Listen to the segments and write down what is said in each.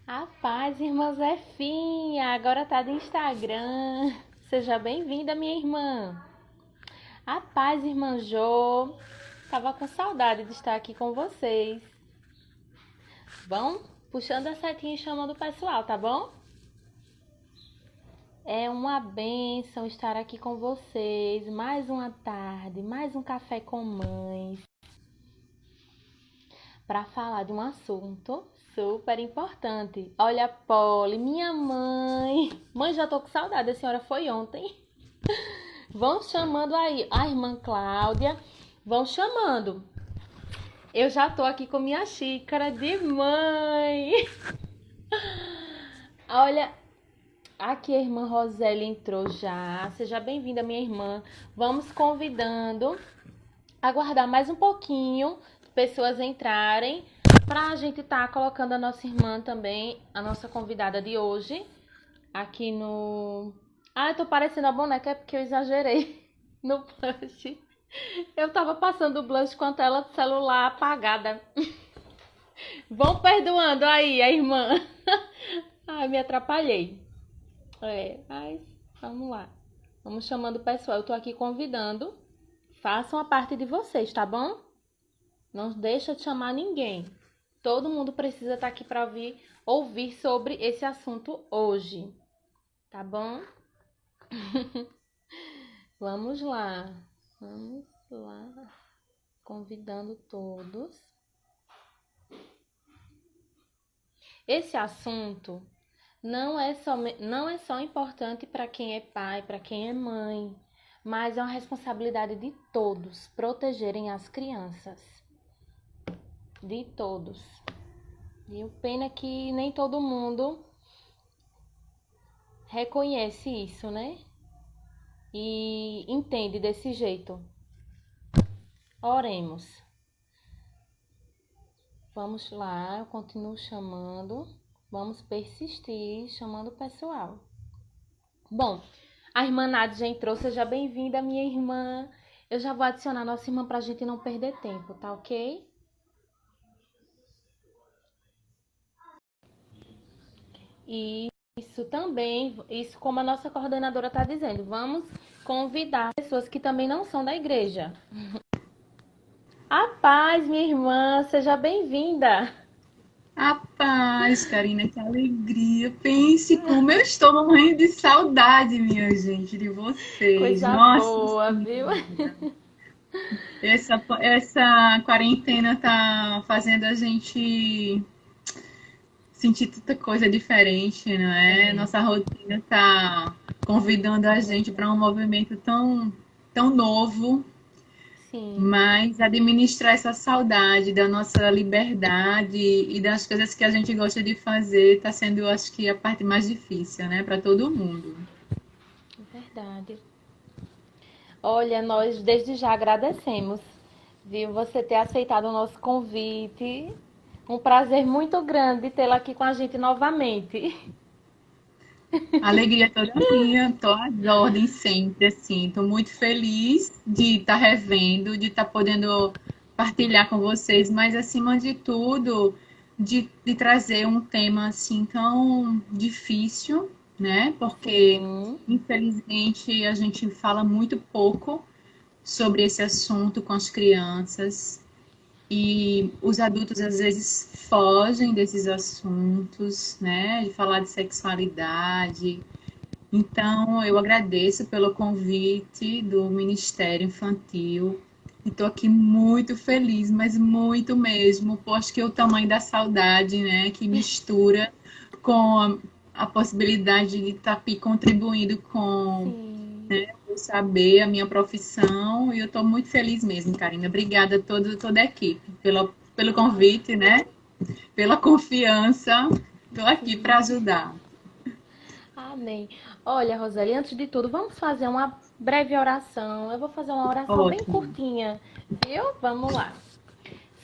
A paz, irmã Zefinha, agora tá do Instagram. Seja bem-vinda, minha irmã. A paz, irmã Jô. Tava com saudade de estar aqui com vocês. Vão puxando a setinha e chamando o pessoal, tá bom? É uma bênção estar aqui com vocês. Mais uma tarde, mais um café com mães, para falar de um assunto super importante. Olha, Polly, minha mãe. Mãe, já tô com saudade, a senhora foi ontem. Vão chamando aí. A irmã Cláudia, vão chamando. Eu já tô aqui com minha xícara de mãe. Olha, aqui a irmã Roseli entrou já. Seja bem-vinda, minha irmã. Vamos convidando, aguardar mais um pouquinho, pessoas entrarem, para a gente estar colocando a nossa irmã também, a nossa convidada de hoje, aqui no... Ah, eu tô parecendo a boneca, é porque eu exagerei no blush. Eu tava passando o blush com a tela do celular apagada. Vão perdoando aí, a irmã. Ai, me atrapalhei. Mas vamos lá. Vamos chamando o pessoal. Eu tô aqui convidando. Façam a parte de vocês, tá bom? Não deixa de chamar ninguém. Todo mundo precisa estar aqui para ouvir sobre esse assunto hoje. Tá bom? Vamos lá. Vamos lá. Convidando todos. Esse assunto não é só importante para quem é pai, para quem é mãe, mas é uma responsabilidade de todos protegerem as crianças. De todos. E o pena é que nem todo mundo reconhece isso, né? E entende desse jeito. Oremos. Vamos lá, eu continuo chamando. Vamos persistir chamando o pessoal. Bom, a irmã Nádia já entrou. Seja bem-vinda, minha irmã. Eu já vou adicionar nossa irmã pra gente não perder tempo, tá ok? E isso também, isso como a nossa coordenadora está dizendo, vamos convidar pessoas que também não são da igreja. A paz, minha irmã, seja bem-vinda. A paz, Karina, que alegria. Pense como eu estou morrendo de saudade, minha gente, de vocês. Coisa Nossa boa, viu? Senhora. Essa quarentena tá fazendo a gente sentir tanta coisa diferente, não é? É, Nossa rotina tá convidando a é gente para verdade. um movimento tão novo, Sim, mas administrar essa saudade da nossa liberdade e das coisas que a gente gosta de fazer está sendo, eu acho que, a parte mais difícil, né, para todo mundo. é verdade. Olha, nós desde já agradecemos, viu, você ter aceitado o nosso convite. Um prazer muito grande tê-la aqui com a gente novamente. A alegria é toda minha, tô às ordens sempre, assim, tô muito feliz de estar revendo, de estar podendo partilhar com vocês, mas acima de tudo, de trazer um tema assim tão difícil, né? Porque Sim, infelizmente a gente fala muito pouco sobre esse assunto com as crianças e os adultos às vezes fogem desses assuntos, né? De falar de sexualidade. Então, eu agradeço pelo convite do Ministério Infantil. E estou aqui muito feliz, mas muito mesmo, pois que é o tamanho da saudade, né, que mistura com a possibilidade de estar aqui contribuindo com, sim. né, o saber, a minha profissão, e eu estou muito feliz mesmo, Karina. Obrigada a toda a equipe pelo convite, né, pela confiança. Estou aqui para Sim. ajudar. Amém. Olha, Roseli, antes de tudo, vamos fazer uma breve oração. Eu vou fazer uma oração bem Ótimo. curtinha, viu? Vamos lá.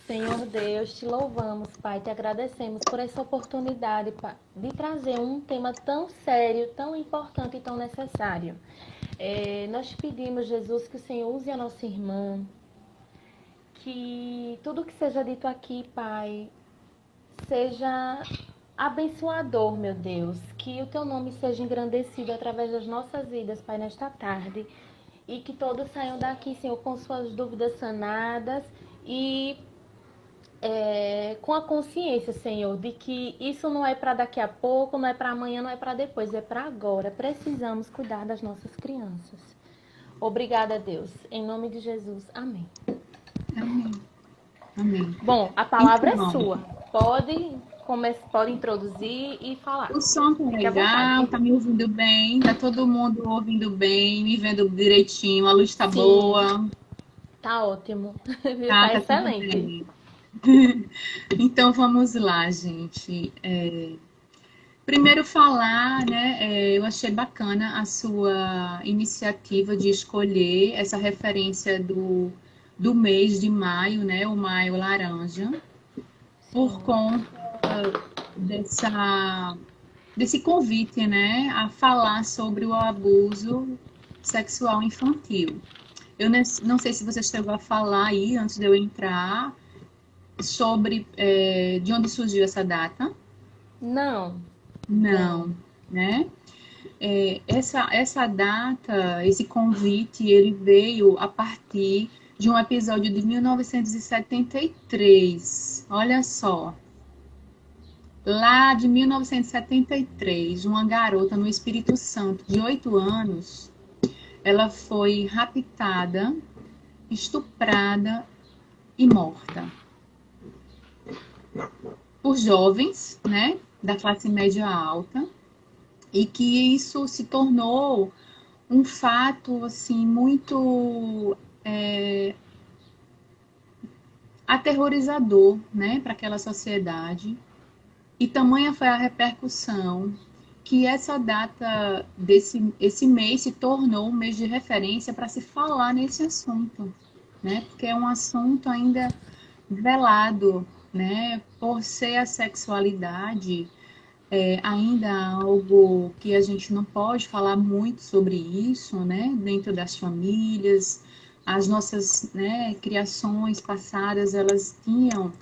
Senhor Deus, te louvamos, Pai, te agradecemos por essa oportunidade, Pai, de trazer um tema tão sério, tão importante e tão necessário. Nós te pedimos, Jesus, que o Senhor use a nossa irmã, que tudo que seja dito aqui, Pai, seja abençoador, meu Deus. Que o teu nome seja engrandecido através das nossas vidas, Pai, nesta tarde. E que todos saiam daqui, Senhor, com suas dúvidas sanadas e com a consciência, Senhor, de que isso não é para daqui a pouco, não é para amanhã, não é para depois, é para agora. Precisamos cuidar das nossas crianças. Obrigada, Deus. Em nome de Jesus. Amém. Amém. Amém. Bom, a palavra é Então, sua. Pode introduzir e falar. o som tá Fique à vontade. legal, tá me ouvindo bem, tá todo mundo ouvindo bem, me vendo direitinho, a luz tá Sim, boa, tá ótimo. tá, Tá tá tudo excelente. bem. Então vamos lá, gente. Primeiro falar, né? Eu achei bacana a sua iniciativa de escolher essa referência do mês de maio, né? O Maio Laranja, por Sim. conta desse convite, né? A falar sobre o abuso sexual infantil. Eu não sei se você chegou a falar aí, antes de eu entrar, sobre de onde surgiu essa data. Não, não. Não, né? Essa data, esse convite, ele veio a partir de um episódio de 1973. Olha só, lá de 1973, uma garota no Espírito Santo de 8 anos, ela foi raptada, estuprada e morta por jovens, né, da classe média alta, e que isso se tornou um fato assim muito aterrorizador, né, para aquela sociedade. E tamanha foi a repercussão que essa data esse mês se tornou um mês de referência para se falar nesse assunto, né? Porque é um assunto ainda velado, né? Por ser a sexualidade ainda algo que a gente não pode falar muito sobre isso, né? Dentro das famílias, as nossas, né, criações passadas, elas tinham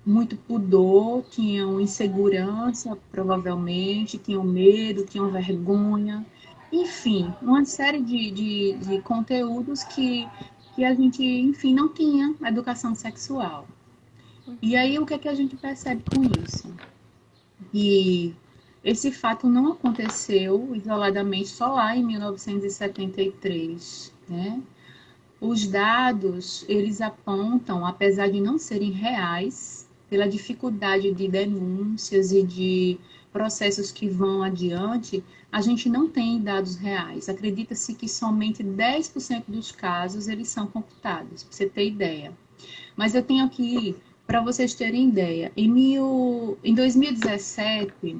muito pudor, tinham insegurança, provavelmente, tinham medo, tinham vergonha, enfim, uma série de conteúdos que a gente, enfim, não tinha educação sexual. E aí, o que é que a gente percebe com isso? E esse fato não aconteceu isoladamente só lá em 1973, né? Os dados, eles apontam, apesar de não serem reais, pela dificuldade de denúncias e de processos que vão adiante, a gente não tem dados reais. Acredita-se que somente 10% dos casos eles são computados, para você ter ideia. Mas eu tenho aqui, para vocês terem ideia, em 2017,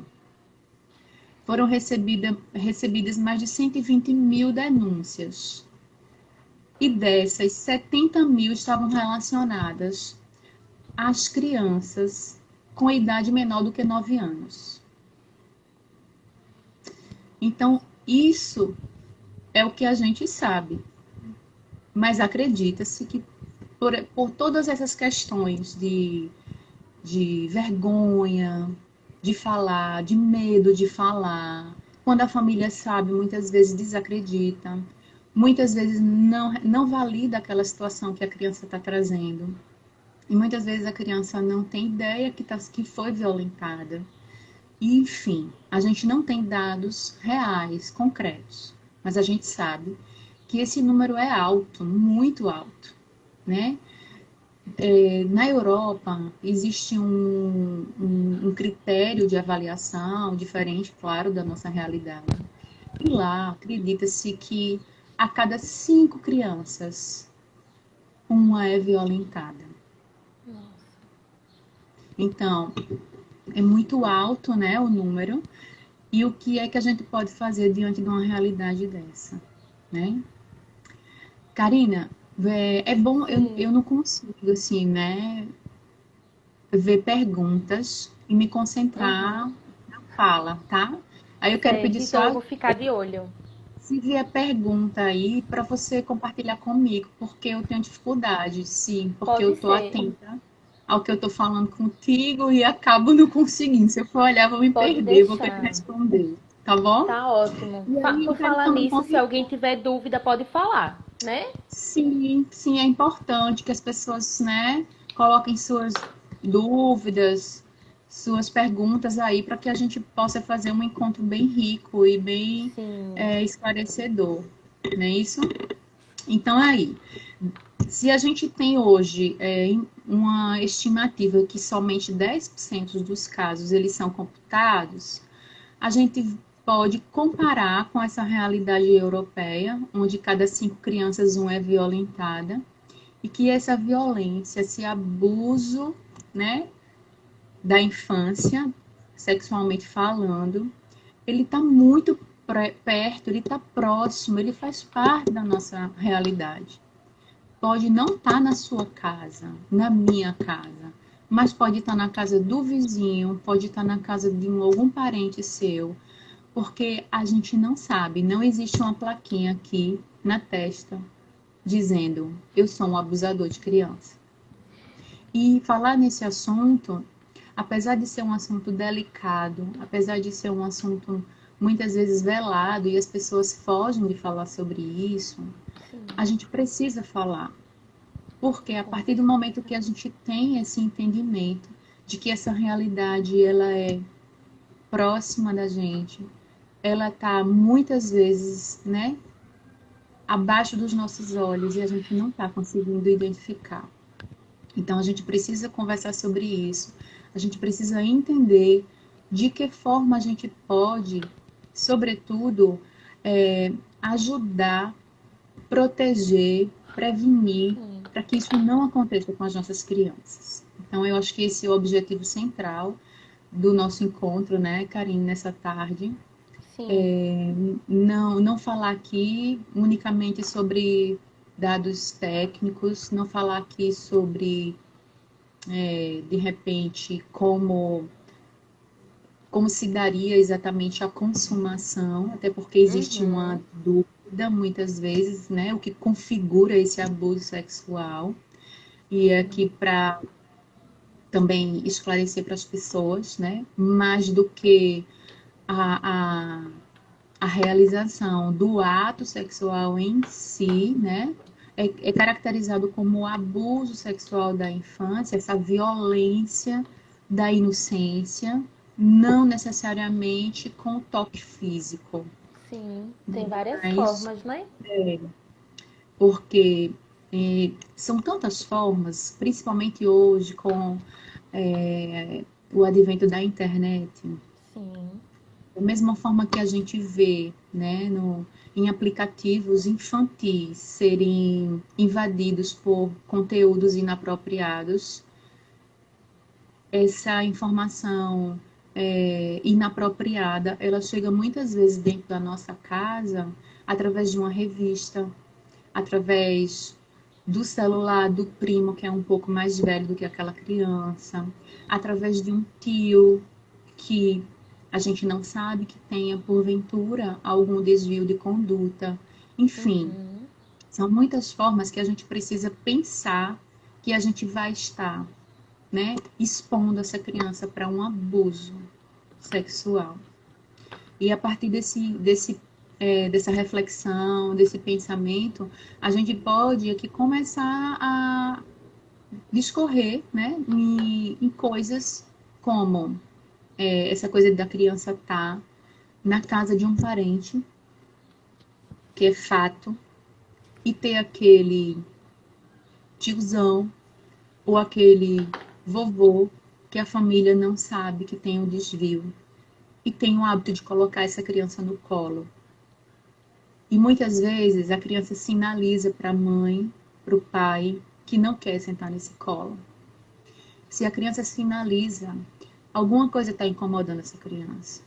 foram recebidas mais de 120 mil denúncias. E dessas, 70 mil estavam relacionadas às crianças com idade menor do que 9 anos. Então, isso é o que a gente sabe. Mas acredita-se que por todas essas questões de vergonha, de falar, de medo de falar, quando a família sabe, muitas vezes desacredita, muitas vezes não valida aquela situação que a criança está trazendo. E muitas vezes a criança não tem ideia que foi violentada. E, enfim, a gente não tem dados reais, concretos, mas a gente sabe que esse número é alto, muito alto, né? Na Europa, existe um critério de avaliação diferente, claro, da nossa realidade. E lá, acredita-se que a cada 5 crianças, uma é violentada. Nossa. Então, é muito alto, né, o número. E o que é que a gente pode fazer diante de uma realidade dessa, né? Karina, é bom, eu não consigo, assim, né, ver perguntas e me concentrar Uhum. na fala, tá? Aí eu quero pedir Certo, então eu só, vou ficar de olho. se vier pergunta aí, para você compartilhar comigo, porque eu tenho dificuldade, sim, porque eu Pode estou ser. atenta. ao que eu estou falando contigo e acabo não conseguindo. Se eu for olhar, vou me Pode perder, vou querer deixar. responder, tá bom? Tá ótimo. E aí eu Por quero falar também nisso, se convidar. alguém tiver dúvida, pode falar, né? Sim, sim, é importante que as pessoas, né, coloquem suas dúvidas, suas perguntas aí, para que a gente possa fazer um encontro bem rico e bem Sim. esclarecedor, não é isso? Então, aí, se a gente tem hoje uma estimativa que somente 10% dos casos eles são computados, a gente pode comparar com essa realidade europeia, onde cada 5 crianças, uma é violentada, e que essa violência, esse abuso, né, da infância, sexualmente falando, ele está muito perto, ele está próximo, ele faz parte da nossa realidade. Pode não estar na sua casa, na minha casa, mas pode estar na casa do vizinho, pode estar na casa de algum parente seu, porque a gente não sabe, não existe uma plaquinha aqui na testa dizendo eu sou um abusador de criança. E falar nesse assunto, apesar de ser um assunto delicado, apesar de ser um assunto muitas vezes velado e as pessoas fogem de falar sobre isso, Sim. a gente precisa falar. Porque a partir do momento que a gente tem esse entendimento de que essa realidade ela é próxima da gente, ela está muitas vezes, né, abaixo dos nossos olhos e a gente não está conseguindo identificar. Então a gente precisa conversar sobre isso. A gente precisa entender de que forma a gente pode, sobretudo, ajudar, proteger, prevenir, Sim. para que isso não aconteça com as nossas crianças. Então eu acho que esse é o objetivo central do nosso encontro, né, Karine, nessa tarde. Sim. Não falar aqui unicamente sobre dados técnicos, não falar aqui sobre, de repente, como se daria exatamente a consumação, até porque existe Uhum. uma dúvida muitas vezes, né, o que configura esse abuso sexual, e Sim. aqui para também esclarecer para as pessoas, né, mais do que a, a a realização do ato sexual em si, né, é caracterizado como abuso sexual da infância, essa violência da inocência, não necessariamente com toque físico, Sim. Tem várias mas formas, né? porque são tantas formas, principalmente hoje com o advento da internet, Sim. da mesma forma que a gente vê, né, em aplicativos infantis serem invadidos por conteúdos inapropriados, essa informação inapropriada, ela chega muitas vezes dentro da nossa casa através de uma revista, através do celular do primo que é um pouco mais velho do que aquela criança, através de um tio que a gente não sabe que tenha, porventura, algum desvio de conduta. Enfim, Uhum. são muitas formas que a gente precisa pensar que a gente vai estar, né, expondo essa criança para um abuso sexual. E a partir dessa reflexão, desse pensamento, a gente pode aqui começar a discorrer, né, em coisas como essa coisa da criança estar na casa de um parente, que é fato, e ter aquele tiozão ou aquele vovô que a família não sabe que tem um desvio e tem o hábito de colocar essa criança no colo. E muitas vezes a criança sinaliza para a mãe, para o pai, que não quer sentar nesse colo. Se a criança sinaliza, alguma coisa está incomodando essa criança.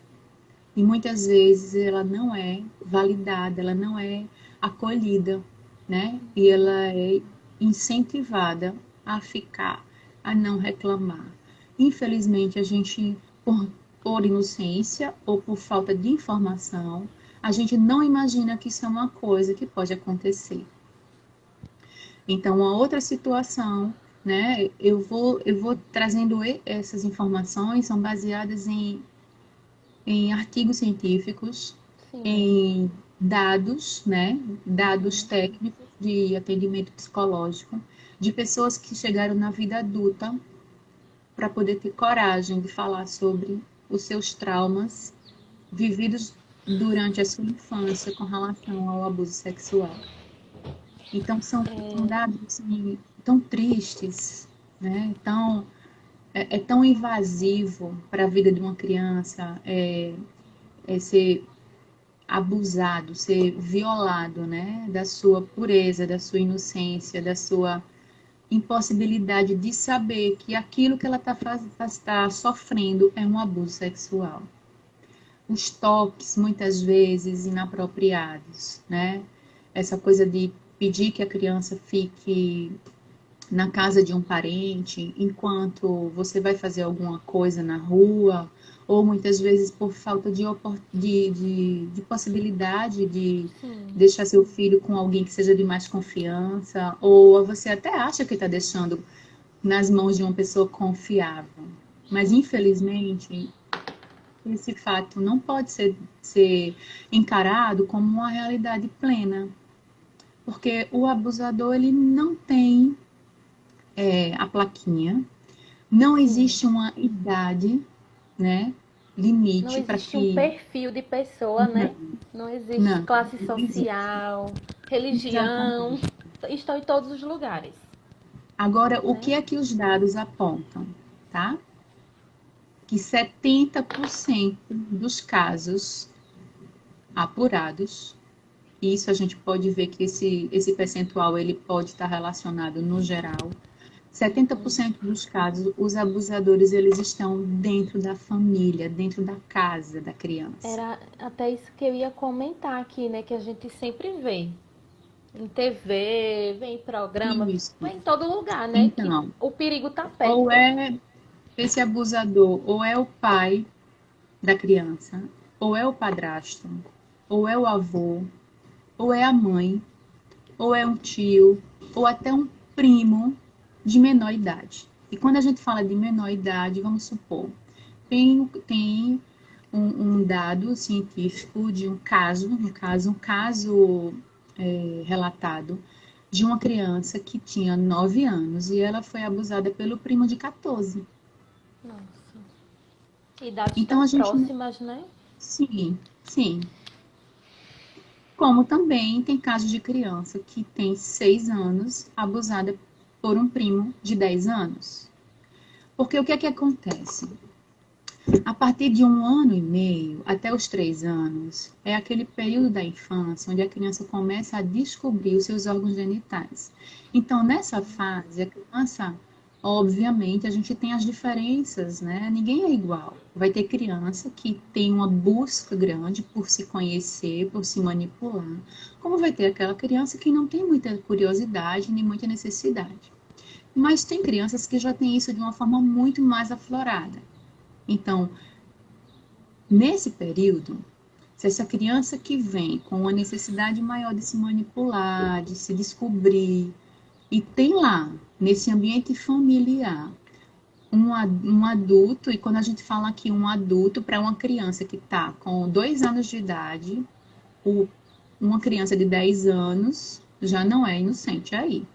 E muitas vezes ela não é validada, ela não é acolhida, né? E ela é incentivada a ficar, a não reclamar. Infelizmente, a gente, por inocência ou por falta de informação, a gente não imagina que isso é uma coisa que pode acontecer. Então, uma outra situação né? Eu vou trazendo essas informações, são baseadas em artigos científicos, Sim. em dados, né? Dados Uhum. técnicos de atendimento psicológico, de pessoas que chegaram na vida adulta para poder ter coragem de falar sobre os seus traumas vividos durante a sua infância com relação ao abuso sexual. Então, são É, dados assim, tão tristes, né? É tão invasivo para a vida de uma criança ser abusado, ser violado, né? Da sua pureza, da sua inocência, da sua impossibilidade de saber que aquilo que ela está sofrendo é um abuso sexual. Os toques, muitas vezes, inapropriados, né? Essa coisa de pedir que a criança fique na casa de um parente enquanto você vai fazer alguma coisa na rua, ou muitas vezes por falta de possibilidade de sim. deixar seu filho com alguém que seja de mais confiança, ou você até acha que está deixando nas mãos de uma pessoa confiável. Mas, infelizmente, esse fato não pode ser encarado como uma realidade plena, porque o abusador ele não tem a plaquinha, não Sim. existe uma idade, né, Não limite para existe um que perfil de pessoa, né? Não existe não, classe não existe. social, religião, Exatamente. estão em todos os lugares, Agora, o né? que é que os dados apontam, tá? Que 70% dos casos apurados, e isso a gente pode ver que esse percentual ele pode estar relacionado no geral. 70% dos casos, os abusadores eles estão dentro da família, dentro da casa da criança. Era até isso que eu ia comentar aqui, né? Que a gente sempre vê em TV, vê em programa, Isso. vê em todo lugar, né? Que Então, o perigo tá ou perto. é esse abusador, ou é o pai da criança, ou é o padrasto, ou é o avô, ou é a mãe, ou é um tio, ou até um primo de menor idade. E quando a gente fala de menor idade, vamos supor, tem um dado científico de um caso relatado de uma criança que tinha 9 anos e ela foi abusada pelo primo de 14. Nossa. Idades Então tão a gente, próximas, né? sim, sim. Como também tem casos de criança que tem 6 anos abusada por um primo de 10 anos. Porque o que é que acontece? A partir de 1 ano e meio até os 3 anos, é aquele período da infância onde a criança começa a descobrir os seus órgãos genitais. Então, nessa fase, a criança, obviamente, a gente tem as diferenças, né? Ninguém é igual. Vai ter criança que tem uma busca grande por se conhecer, por se manipular, como vai ter aquela criança que não tem muita curiosidade nem muita necessidade. Mas tem crianças que já têm isso de uma forma muito mais aflorada. Então, nesse período, se essa criança que vem com uma necessidade maior de se manipular, de se descobrir, e tem lá, nesse ambiente familiar, um adulto, e quando a gente fala aqui um adulto para uma criança que está com 2 anos de idade, o, uma criança de 10 anos já não é inocente aí.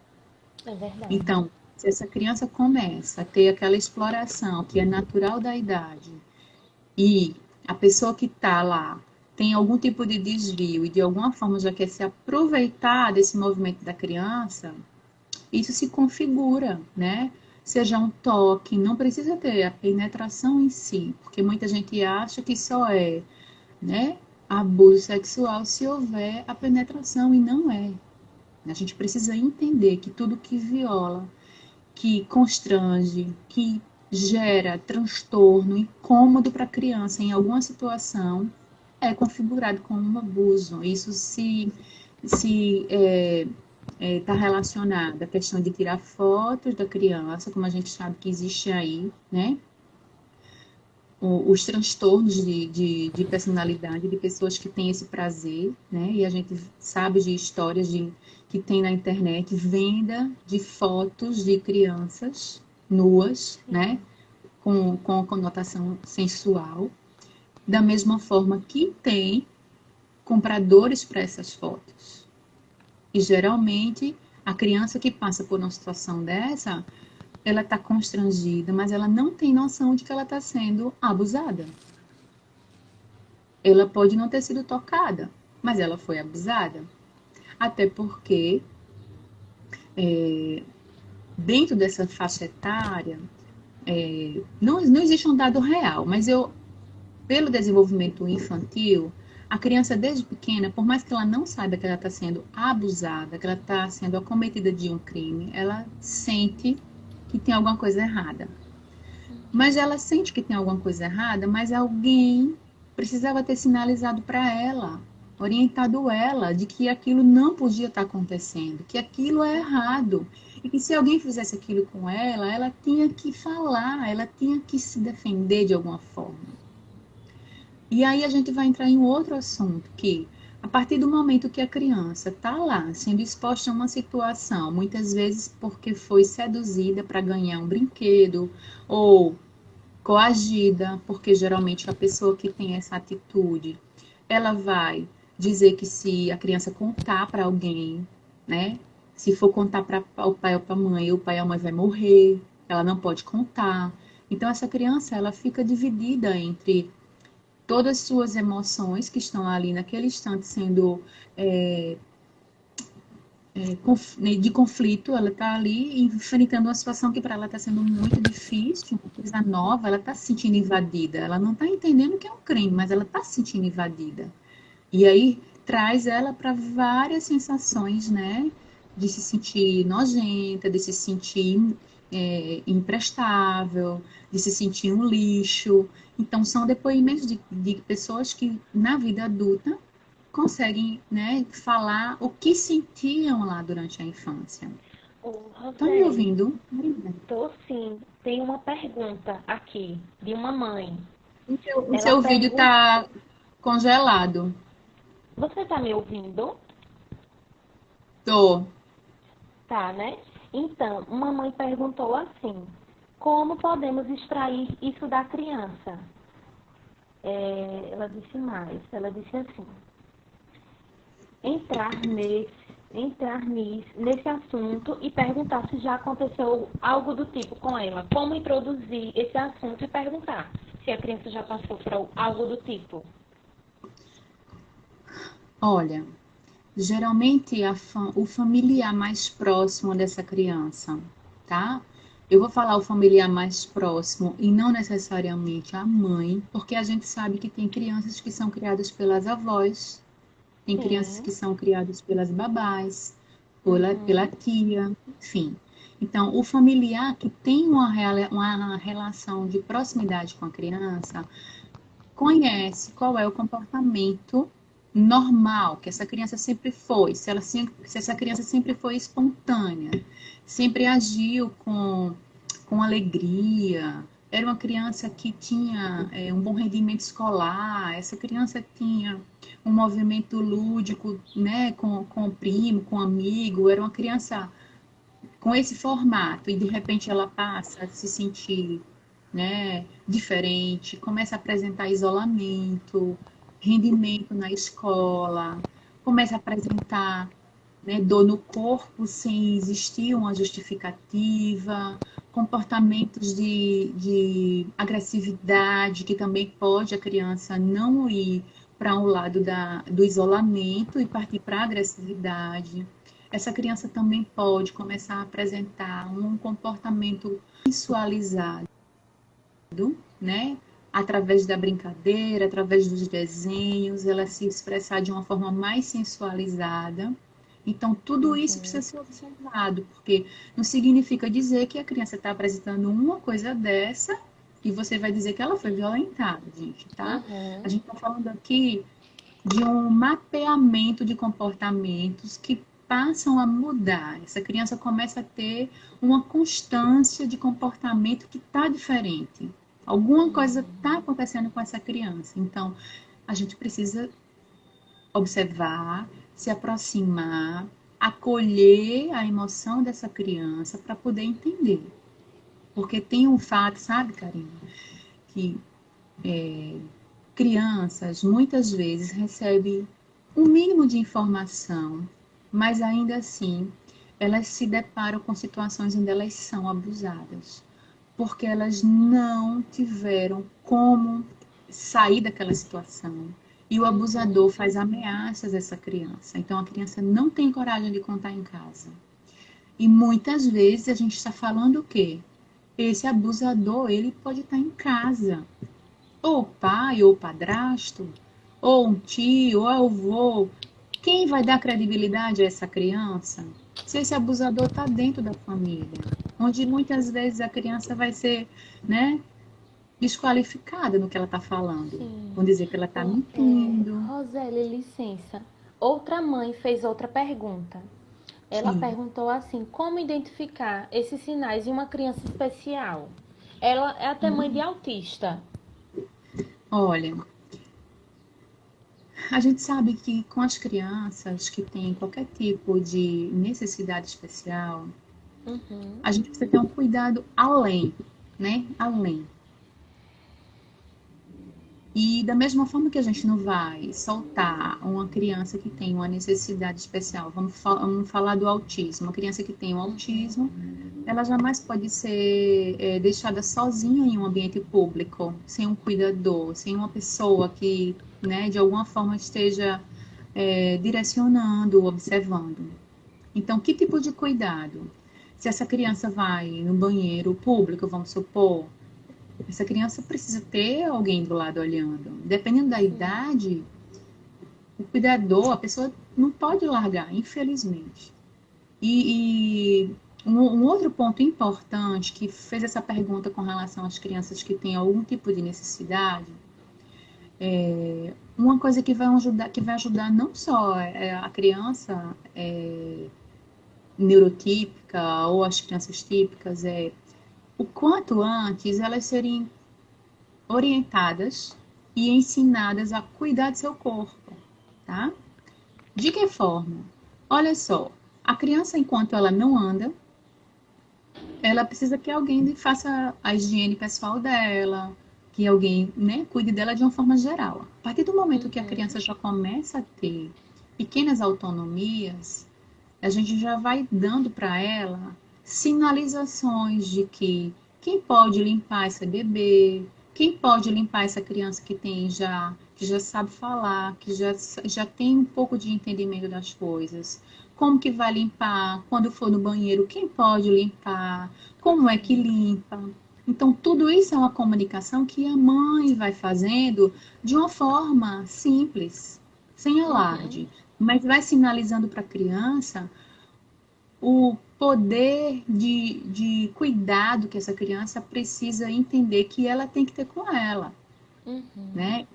É verdade. Então, se essa criança começa a ter aquela exploração que é natural da idade, e a pessoa que está lá tem algum tipo de desvio e de alguma forma já quer se aproveitar desse movimento da criança, isso se configura, né? Seja um toque, não precisa ter a penetração em si, porque muita gente acha que só é, né, abuso sexual se houver a penetração e não é. A gente precisa entender que tudo que viola, que constrange, que gera transtorno, incômodo para a criança em alguma situação, é configurado como um abuso. Isso se está relacionado à questão de tirar fotos da criança, como a gente sabe que existe aí, né? os transtornos de personalidade de pessoas que têm esse prazer, né? E a gente sabe de histórias que tem na internet, venda de fotos de crianças nuas, né? Sim. Com conotação sensual, da mesma forma que tem compradores para essas fotos. E geralmente a criança que passa por uma situação dessa, ela está constrangida, mas ela não tem noção de que ela está sendo abusada. Ela pode não ter sido tocada, mas ela foi abusada. Até porque, dentro dessa faixa etária, não existe um dado real, mas pelo desenvolvimento infantil, a criança desde pequena, por mais que ela não saiba que ela está sendo abusada, que ela está sendo acometida de um crime, ela sente que tem alguma coisa errada. Mas ela sente que tem alguma coisa errada, mas alguém precisava ter sinalizado para ela, orientado ela de que aquilo não podia estar acontecendo, que aquilo é errado. E que se alguém fizesse aquilo com ela, ela tinha que falar, ela tinha que se defender de alguma forma. E aí a gente vai entrar em um outro assunto, que a partir do momento que a criança está lá, sendo exposta a uma situação, muitas vezes porque foi seduzida para ganhar um brinquedo, ou coagida, porque geralmente a pessoa que tem essa atitude, ela vai dizer que se a criança contar para alguém, né? Se for contar para o pai ou para a mãe, o pai ou a mãe vai morrer, ela não pode contar. Então essa criança, ela fica dividida entre todas as suas emoções que estão ali naquele instante sendo de conflito, ela está ali enfrentando uma situação que para ela está sendo muito difícil, uma coisa nova, ela está se sentindo invadida, ela não está entendendo que é um crime, mas ela está se sentindo invadida. E aí traz ela para várias sensações, né? De se sentir nojenta, de se sentir imprestável, de se sentir um lixo. Então, são depoimentos de pessoas que, na vida adulta, conseguem, né, falar o que sentiam lá durante a infância. Ô, Estão me Roseli, ouvindo? tô sim. Tem uma pergunta aqui de uma mãe. O Ela seu vídeo pergunta. está congelado. Você tá me ouvindo? Tô. Tá, né? Então, uma mãe perguntou assim: como podemos extrair isso da criança? Ela disse mais. Ela disse assim: entrar nesse assunto e perguntar se já aconteceu algo do tipo com ela. Como introduzir esse assunto e perguntar se a criança já passou por algo do tipo. Olha, geralmente o familiar mais próximo dessa criança, tá? Eu vou falar o familiar mais próximo e não necessariamente a mãe, porque a gente sabe que tem crianças que são criadas pelas avós, tem crianças Sim. que são criadas pelas babás, pela Uhum. tia, enfim. Então, o familiar que tem uma relação de proximidade com a criança, conhece qual é o comportamento normal que essa criança sempre foi, se essa criança sempre foi espontânea, sempre agiu com alegria, era uma criança que tinha um bom rendimento escolar, essa criança tinha um movimento lúdico, né, com o primo, com o amigo, era uma criança com esse formato e de repente ela passa a se sentir, né, diferente, começa a apresentar isolamento, rendimento na escola, começa a apresentar, né, dor no corpo sem existir uma justificativa, comportamentos de agressividade, que também pode a criança não ir para um lado do isolamento e partir para a agressividade. Essa criança também pode começar a apresentar um comportamento sensualizado, né? Através da brincadeira, através dos desenhos, ela se expressar de uma forma mais sensualizada. Então, tudo isso precisa Uhum. ser observado, porque não significa dizer que a criança está apresentando uma coisa dessa e você vai dizer que ela foi violentada, gente, tá? A Uhum. gente está falando aqui de um mapeamento de comportamentos que passam a mudar. Essa criança começa a ter uma constância de comportamento que está diferente. Alguma coisa está acontecendo com essa criança. Então, a gente precisa observar, se aproximar, acolher a emoção dessa criança para poder entender. Porque tem um fato, sabe, Karina, que crianças muitas vezes recebem um mínimo de informação, mas ainda assim elas se deparam com situações onde elas são abusadas, porque elas não tiveram como sair daquela situação. E o abusador faz ameaças a essa criança. Então a criança não tem coragem de contar em casa. E muitas vezes a gente está falando o quê? Esse abusador, ele pode estar em casa, ou pai, ou padrasto, ou um tio, ou avô. Quem vai dar credibilidade a essa criança? Se esse abusador está dentro da família, onde muitas vezes a criança vai ser, né, desqualificada no que ela está falando. Sim. Vão dizer que ela está mentindo. Roseli, licença. Outra mãe fez outra pergunta. Ela Sim, perguntou assim: como identificar esses sinais em uma criança especial? Ela é até mãe de autista. olha, a gente sabe que com as crianças que têm qualquer tipo de necessidade especial, Uhum. a gente precisa ter um cuidado além, né? Além. E da mesma forma que a gente não vai soltar uma criança que tem uma necessidade especial, vamos falar do autismo. Uma criança que tem um autismo, ela jamais pode ser deixada sozinha em um ambiente público, sem um cuidador, sem uma pessoa que, né, de alguma forma esteja direcionando, observando. Então, que tipo de cuidado? Se essa criança vai no banheiro público, vamos supor, essa criança precisa ter alguém do lado olhando. Dependendo da Sim. idade, o cuidador, a pessoa não pode largar, infelizmente. E um outro ponto importante que fez essa pergunta com relação às crianças que têm algum tipo de necessidade, uma coisa que vai ajudar não só a criança neurotípica ou as crianças típicas, é o quanto antes elas serem orientadas e ensinadas a cuidar do seu corpo, tá? De que forma? Olha só, a criança, enquanto ela não anda, ela precisa que alguém faça a higiene pessoal dela, que alguém, né, cuide dela de uma forma geral. A partir do momento que a Uhum. criança já começa a ter pequenas autonomias, a gente já vai dando para ela sinalizações de que quem pode limpar esse bebê, quem pode limpar essa criança que já sabe falar, já tem um pouco de entendimento das coisas. Como que vai limpar? Quando for no banheiro, quem pode limpar? Como é que limpa? Então, tudo isso é uma comunicação que a mãe vai fazendo de uma forma simples, sem Uhum. alarde, mas vai sinalizando para a criança o poder de cuidado que essa criança precisa entender que ela tem que ter com ela, Uhum. né?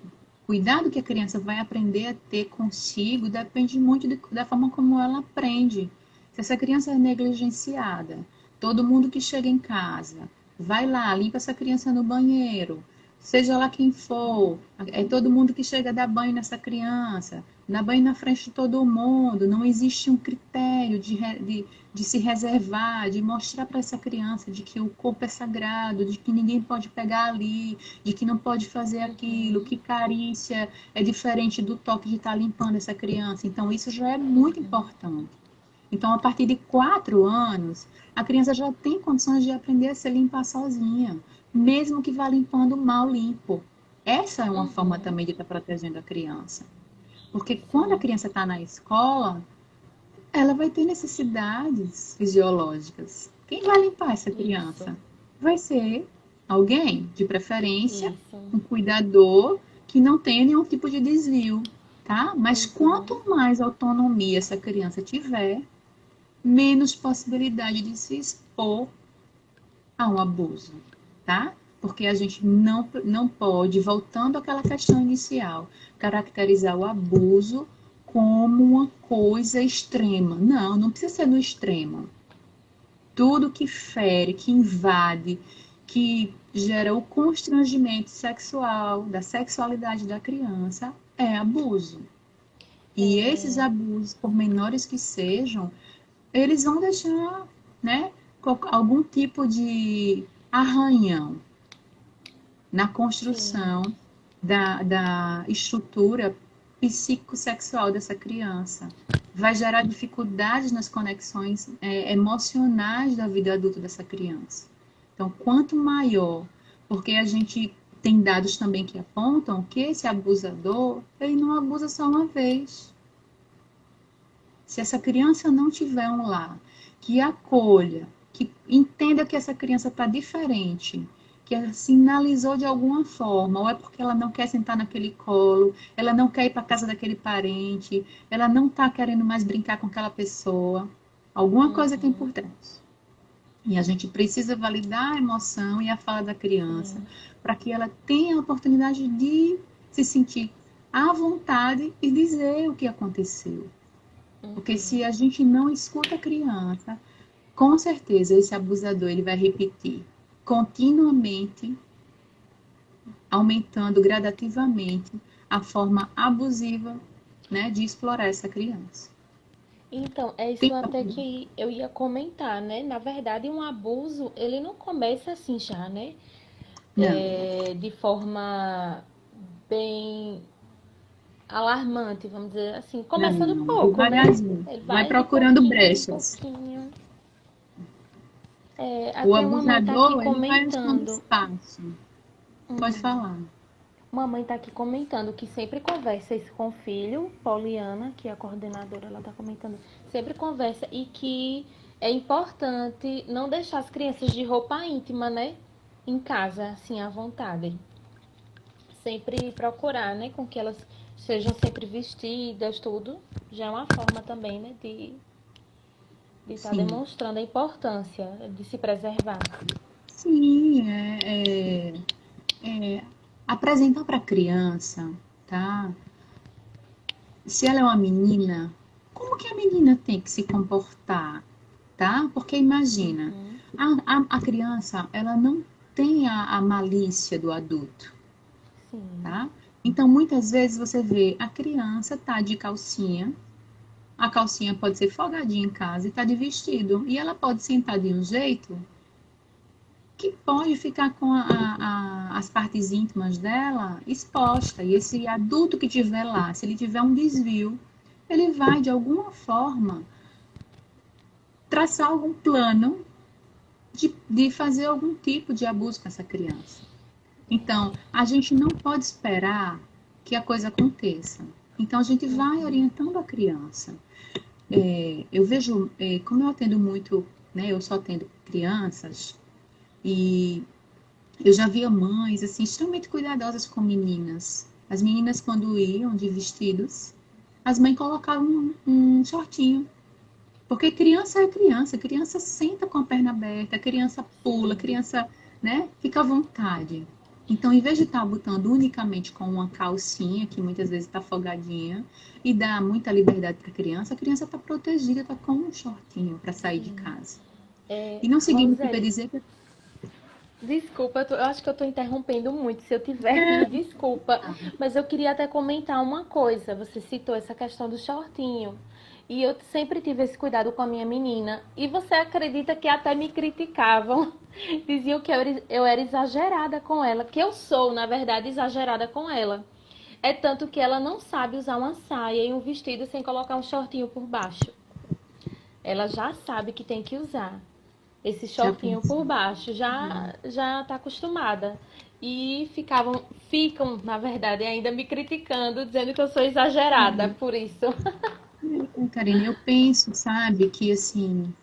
Cuidado que a criança vai aprender a ter consigo depende muito da forma como ela aprende. Se essa criança é negligenciada, todo mundo que chega em casa, vai lá, limpa essa criança no banheiro, seja lá quem for, é todo mundo que chega a dar banho nessa criança, dá banho na frente de todo mundo, não existe um critério de se reservar, de mostrar para essa criança de que o corpo é sagrado, de que ninguém pode pegar ali, de que não pode fazer aquilo, Uhum. que carícia é diferente do toque de estar limpando essa criança. Então, isso já é muito Uhum. importante. Então, a partir de 4 anos, a criança já tem condições de aprender a se limpar sozinha, mesmo que vá limpando mal limpo. Essa é uma forma Uhum. também de estar protegendo a criança. Porque quando a Sim. criança está na escola, ela vai ter necessidades fisiológicas. Quem vai limpar essa Isso. criança? Vai ser alguém, de preferência, Isso. um cuidador que não tenha nenhum tipo de desvio, tá? Mas Uhum. quanto mais autonomia essa criança tiver, menos possibilidade de se expor a um abuso, tá? Porque a gente não pode, voltando àquela questão inicial, caracterizar o abuso como uma coisa extrema. Não, não precisa ser no extremo. Tudo que fere, que invade, que gera o constrangimento sexual, da sexualidade da criança, é abuso. E esses abusos, por menores que sejam, eles vão deixar, né, algum tipo de arranhão na construção da estrutura psicossexual dessa criança. Vai gerar dificuldades nas conexões emocionais da vida adulta dessa criança. Então, quanto maior, porque a gente tem dados também que apontam que esse abusador, ele não abusa só uma vez. Se essa criança não tiver um lar que acolha, que entenda que essa criança está diferente, que ela sinalizou de alguma forma, ou é porque ela não quer sentar naquele colo, ela não quer ir para casa daquele parente, ela não está querendo mais brincar com aquela pessoa, alguma coisa tem por trás. E a gente precisa validar a emoção e a fala da criança, para que ela tenha a oportunidade de se sentir à vontade e dizer o que aconteceu. Porque se a gente não escuta a criança, com certeza esse abusador ele vai repetir continuamente, aumentando gradativamente a forma abusiva, né, de explorar essa criança. Então, é isso até que eu ia comentar, né? Na verdade, um abuso, ele não começa assim já, né? De forma bem alarmante, vamos dizer assim. Começando Não, pouco, né? devagarzinho. Ele Vai de procurando pouquinho em brechas. pouquinho. O Até uma mãe tá aqui abusador, ele vai achando comentando. espaço. Pode falar. Uma mãe tá aqui comentando que sempre conversa isso com o filho, Pauliana, que é a coordenadora, ela tá comentando, sempre conversa e que é importante não deixar as crianças de roupa íntima, né? Em casa, assim, à vontade. Sempre procurar, né? Com que elas sejam sempre vestidas, tudo. Já é uma forma também, né? De estar demonstrando a importância de se preservar. Sim, apresentar para a criança, tá? Se ela é uma menina, como que a menina tem que se comportar, tá? Porque imagina, a criança, ela não tem a malícia do adulto, tá? Então, muitas vezes você vê a criança tá de calcinha, a calcinha pode ser folgadinha em casa e tá de vestido, e ela pode sentar de um jeito que pode ficar com as partes íntimas dela exposta. E esse adulto que tiver lá, se ele tiver um desvio, ele vai, de alguma forma, traçar algum plano de fazer algum tipo de abuso com essa criança. Então, a gente não pode esperar que a coisa aconteça. Então, a gente vai orientando a criança. Eu vejo, como eu atendo muito, né, eu só atendo crianças, e eu já via mães, assim, extremamente cuidadosas com meninas. As meninas, quando iam de vestidos, as mães colocavam um shortinho. Porque criança é criança senta com a perna aberta, criança pula, criança, né, fica à vontade. Então, em vez de estar botando unicamente com uma calcinha, que muitas vezes está folgadinha, e dá muita liberdade para a criança está protegida, está com um shortinho para sair de casa. E não significa dizer que... Desculpa, eu acho que eu tô interrompendo muito. Se eu tiver, me desculpa. Mas eu queria até comentar uma coisa. Você citou essa questão do shortinho. E eu sempre tive esse cuidado com a minha menina. E você acredita que até me criticavam? Diziam que eu era exagerada com ela. Que eu sou, na verdade, exagerada com ela. É tanto que ela não sabe usar uma saia e um vestido sem colocar um shortinho por baixo. Ela já sabe que tem que usar esse shortinho por baixo, já tá acostumada. E ficam, na verdade, ainda me criticando, dizendo que eu sou exagerada por isso. Karine, eu penso, sabe, que assim,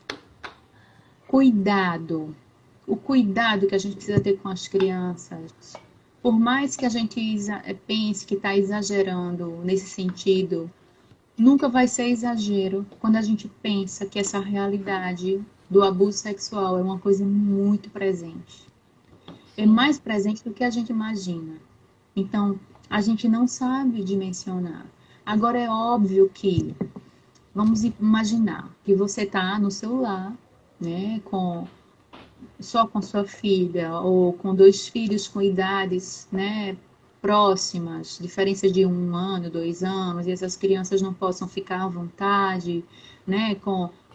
o cuidado que a gente precisa ter com as crianças, por mais que a gente pense que está exagerando nesse sentido, nunca vai ser exagero quando a gente pensa que essa realidade do abuso sexual é uma coisa muito presente. É mais presente do que a gente imagina. Então, a gente não sabe dimensionar. Agora, é óbvio que, vamos imaginar que você está no celular, né, com só com sua filha, ou com dois filhos com idades, né, próximas, diferença de 1 ano, 2 anos, e essas crianças não possam ficar à vontade, né,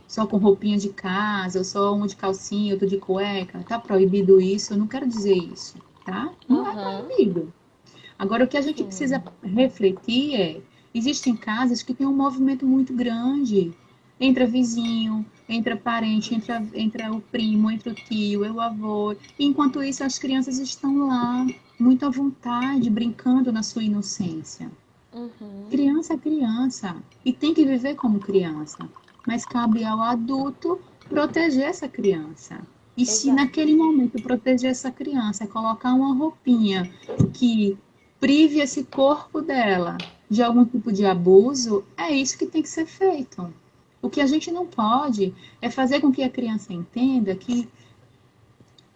só com roupinha de casa, ou só um de calcinha, outro de cueca, tá proibido isso? Eu não quero dizer isso, tá? Não é Aham, proibido. Agora, o que a gente precisa sim. refletir é, existem casas que têm um movimento muito grande, entra vizinho, entra parente, entra o primo, entra o tio, o avô. Enquanto isso, as crianças estão lá, muito à vontade, brincando na sua inocência. Uhum, Criança é criança e tem que viver como criança, mas cabe ao adulto proteger essa criança. E se exato. naquele momento proteger essa criança é colocar uma roupinha que prive esse corpo dela de algum tipo de abuso, é isso que tem que ser feito. O que a gente não pode é fazer com que a criança entenda que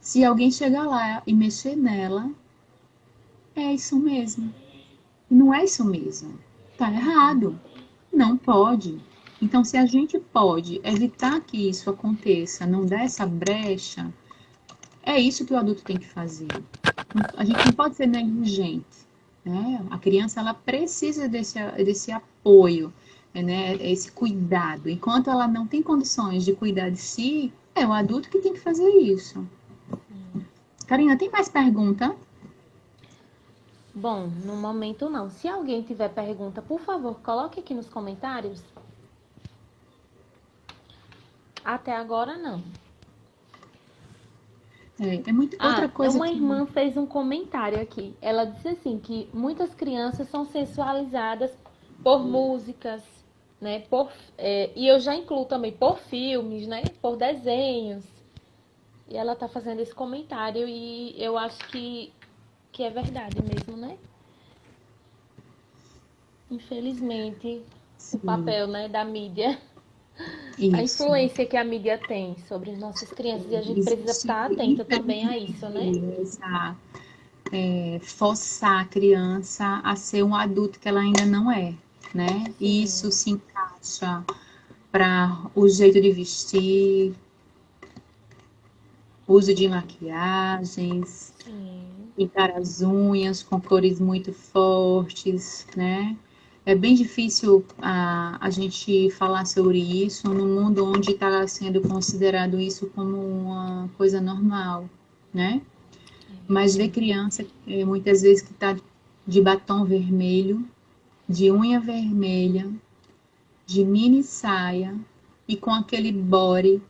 se alguém chegar lá e mexer nela, é isso mesmo. Não é isso mesmo. Tá errado. Não pode. Então, se a gente pode evitar que isso aconteça, não dar essa brecha, é isso que o adulto tem que fazer. A gente não pode ser negligente, né? A criança ela precisa desse apoio, né? Esse cuidado. Enquanto ela não tem condições de cuidar de si, é o adulto que tem que fazer isso. Karina, tem mais pergunta? Bom, no momento não. Se alguém tiver pergunta, por favor, coloque aqui nos comentários. Até agora não. É muito outra Ah, coisa uma que irmã fez um comentário aqui. Ela disse assim que muitas crianças são sensualizadas por músicas, né? E eu já incluo também por filmes, né? Por desenhos. E ela tá fazendo esse comentário e eu acho que é verdade mesmo, né? Infelizmente, o sim, papel, né, da mídia, a isso. influência que a mídia tem sobre as nossas crianças e a gente precisa Existe, estar atenta também a isso, né? essa, forçar a criança a ser um adulto que ela ainda não é, né? E isso Sim, se encaixa para o jeito de vestir, uso de maquiagens, sim. pintar as unhas com cores muito fortes, né? É bem difícil a gente falar sobre isso no mundo onde está sendo considerado isso como uma coisa normal, né? É Mas ver verdade. criança, muitas vezes, que está de batom vermelho, de unha vermelha, de mini saia e com aquele body,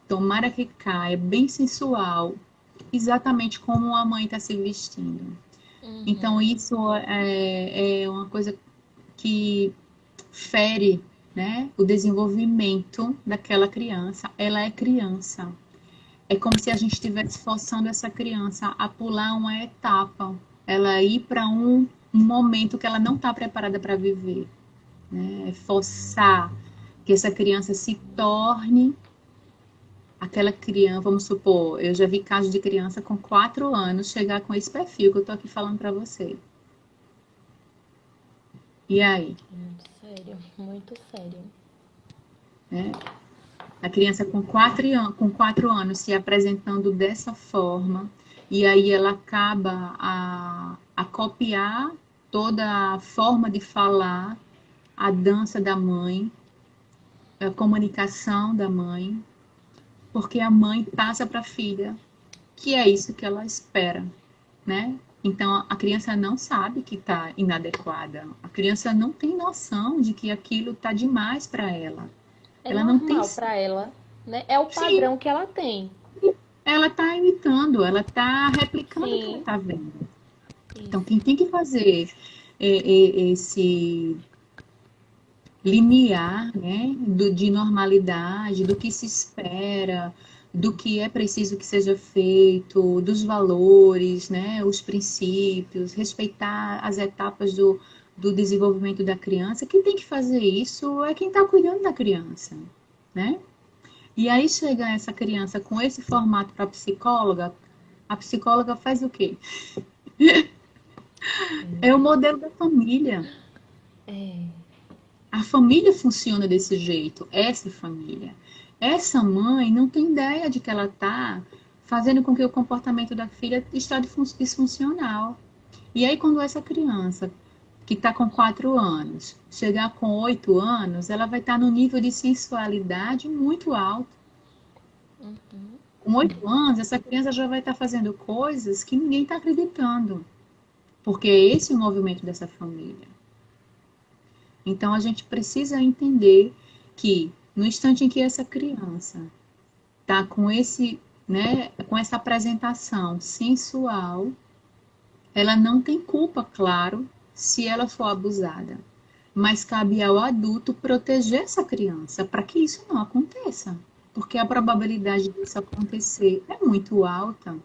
tomara que caia, bem sensual, exatamente como a mãe está se vestindo. Então, Uhum. isso é uma coisa que fere, né, o desenvolvimento daquela criança. Ela é criança. É como se a gente estivesse forçando essa criança a pular uma etapa, ela ir para um momento que ela não está preparada para viver, né? É forçar que essa criança se torne aquela criança, vamos supor, eu já vi casos de criança com 4 anos chegar com esse perfil que eu estou aqui falando para você. E aí? Muito sério, muito sério. Né? A criança com 4 anos se apresentando dessa forma, e aí ela acaba a copiar toda a forma de falar, a dança da mãe, a comunicação da mãe, porque a mãe passa para a filha que é isso que ela espera, né? Então a criança não sabe que está inadequada, a criança não tem noção de que aquilo está demais para ela. É Ela não tem. normal para ela, né? É o Sim, padrão que ela tem. ela está imitando, ela está replicando o que ela Sim, está vendo. Então, isso. quem tem que fazer esse limiar, né, de normalidade, do que se espera, do que é preciso que seja feito, dos valores, né, os princípios, respeitar as etapas do desenvolvimento da criança, quem tem que fazer isso é quem está cuidando da criança, né? E aí chega essa criança com esse formato para a psicóloga faz o quê? É o modelo da família. É, A família funciona desse jeito, essa família. Essa mãe não tem ideia de que ela está fazendo com que o comportamento da filha esteja disfuncional. E aí, quando essa criança, que está com 4 anos, chegar com 8 anos, ela vai estar no nível de sensualidade muito alto. Com 8 anos, essa criança já vai estar fazendo coisas que ninguém está acreditando, porque é esse o movimento dessa família. Então, a gente precisa entender que, no instante em que essa criança está com com essa apresentação sensual, ela não tem culpa, claro, se ela for abusada. Mas cabe ao adulto proteger essa criança para que isso não aconteça. Porque a probabilidade disso acontecer é muito alta.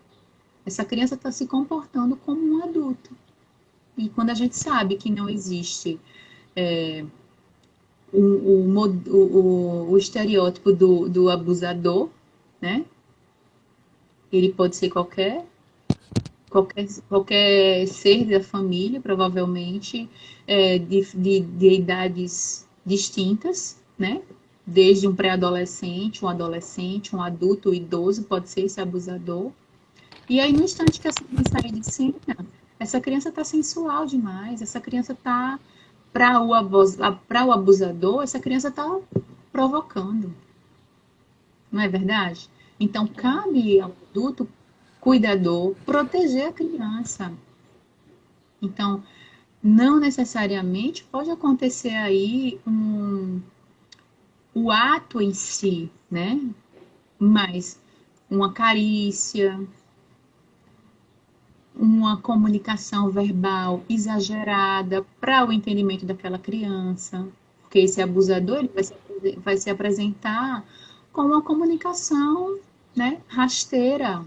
Essa criança está se comportando como um adulto. E quando a gente sabe que não existe o estereótipo do abusador, né? Ele pode ser qualquer ser da família, provavelmente, de idades distintas, né? Desde um pré-adolescente, um adulto, um idoso, pode ser esse abusador. E aí, no instante que essa criança sai de cena, essa criança está sensual demais, essa criança está, para o abusador, essa criança está provocando. Não é verdade? Então, cabe ao adulto cuidador proteger a criança. Então, não necessariamente pode acontecer aí o ato em si, né? Mas uma carícia, uma comunicação verbal exagerada para o entendimento daquela criança, porque esse abusador ele vai se apresentar com uma comunicação, né, rasteira,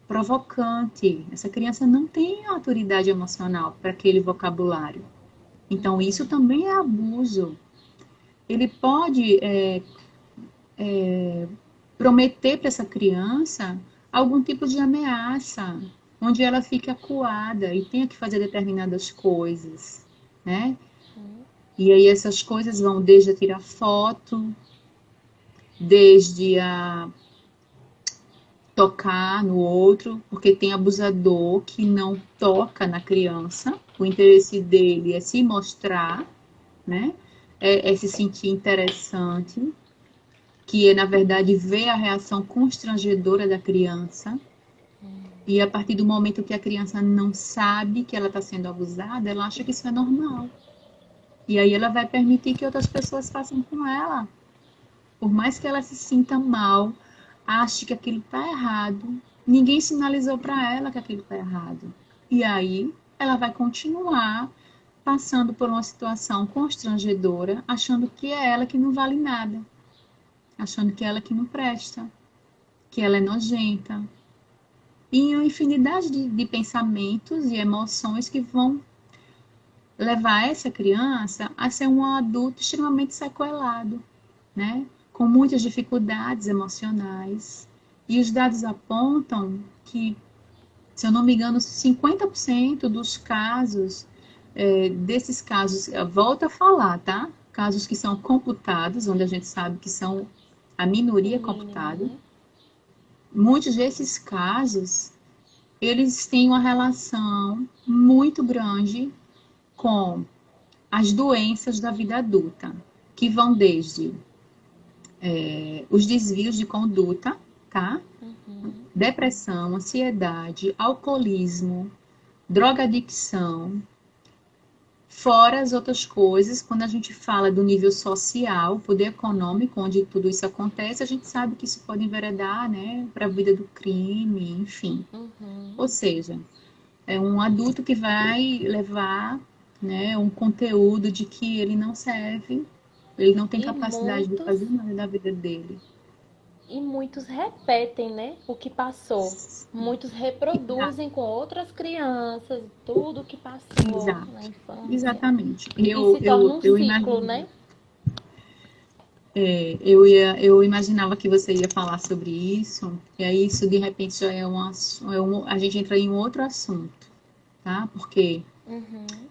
provocante. Essa criança não tem autoridade emocional para aquele vocabulário. Então, isso também é abuso. Ele pode prometer para essa criança algum tipo de ameaça, onde ela fique acuada e tenha que fazer determinadas coisas, né? E aí essas coisas vão desde a tirar foto, desde a tocar no outro, porque tem abusador que não toca na criança, o interesse dele é se mostrar, né? É se sentir interessante, que é, na verdade, ver a reação constrangedora da criança. E a partir do momento que a criança não sabe que ela está sendo abusada, ela acha que isso é normal. E aí ela vai permitir que outras pessoas façam com ela. Por mais que ela se sinta mal, ache que aquilo está errado, ninguém sinalizou para ela que aquilo está errado. E aí ela vai continuar passando por uma situação constrangedora, achando que é ela que não vale nada, achando que é ela que não presta, que ela é nojenta. E uma infinidade de pensamentos e emoções que vão levar essa criança a ser um adulto extremamente sequelado, né? Com muitas dificuldades emocionais. E os dados apontam que, se eu não me engano, 50% dos casos, desses casos, volto a falar, tá? Casos que são computados, onde a gente sabe que são a minoria computada. Muitos desses casos, eles têm uma relação muito grande com as doenças da vida adulta, que vão desde os desvios de conduta, tá? Depressão, ansiedade, alcoolismo, drogadicção, fora as outras coisas. Quando a gente fala do nível social, poder econômico, onde tudo isso acontece, a gente sabe que isso pode enveredar, né, para a vida do crime, enfim. Ou seja, é um adulto que vai levar, né, um conteúdo de que ele não serve, ele não tem capacidade de fazer nada da vida dele. E muitos repetem, né, o que passou. Muitos reproduzem com outras crianças tudo o que passou Exato. na infância. Exatamente. E se torna um ciclo, né? Eu imaginava que você ia falar sobre isso, e aí isso de repente já a gente entra em um outro assunto, tá? Porque